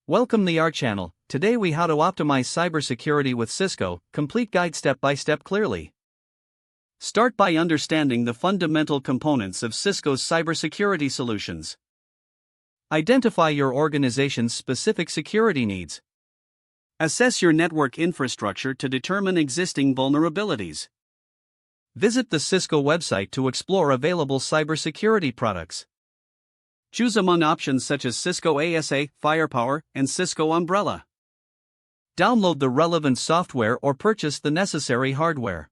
Welcome to our channel. Today we how to optimize cybersecurity with Cisco, complete guide step by step clearly. Start by understanding the fundamental components of Cisco's cybersecurity solutions. Identify your organization's specific security needs. Assess your network infrastructure to determine existing vulnerabilities. Visit the Cisco website to explore available cybersecurity products. Choose among options such as Cisco ASA, Firepower, and Cisco Umbrella. Download the relevant software or purchase the necessary hardware.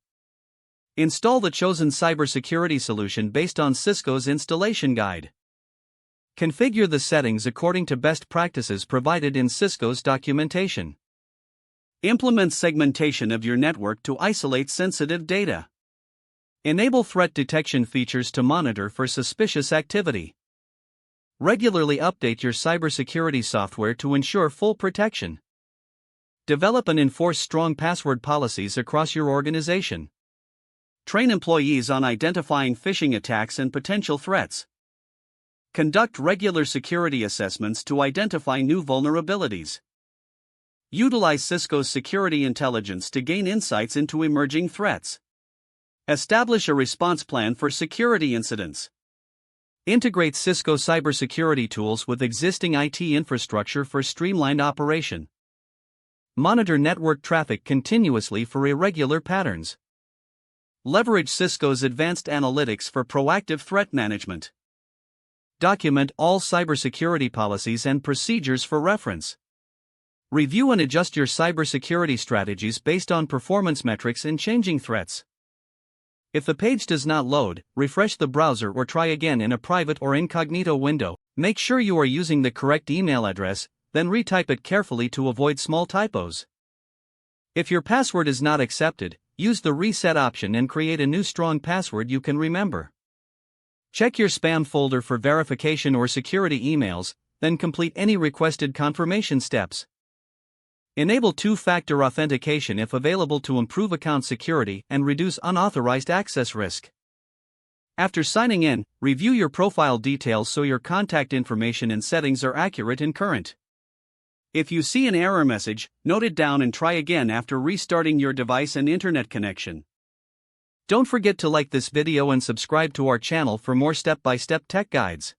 Install the chosen cybersecurity solution based on Cisco's installation guide. Configure the settings according to best practices provided in Cisco's documentation. Implement segmentation of your network to isolate sensitive data. Enable threat detection features to monitor for suspicious activity. Regularly update your cybersecurity software to ensure full protection. Develop and enforce strong password policies across your organization. Train employees on identifying phishing attacks and potential threats. Conduct regular security assessments to identify new vulnerabilities. Utilize Cisco's security intelligence to gain insights into emerging threats. Establish a response plan for security incidents. Integrate Cisco cybersecurity tools with existing IT infrastructure for streamlined operation. Monitor network traffic continuously for irregular patterns. Leverage Cisco's advanced analytics for proactive threat management. Document all cybersecurity policies and procedures for reference. Review and adjust your cybersecurity strategies based on performance metrics and changing threats. If the page does not load, refresh the browser or try again in a private or incognito window. Make sure you are using the correct email address, then retype it carefully to avoid small typos. If your password is not accepted, use the reset option and create a new strong password you can remember. Check your spam folder for verification or security emails, then complete any requested confirmation steps. Enable two-factor authentication if available to improve account security and reduce unauthorized access risk. After signing in, review your profile details so your contact information and settings are accurate and current. If you see an error message, note it down and try again after restarting your device and internet connection. Don't forget to like this video and subscribe to our channel for more step-by-step tech guides.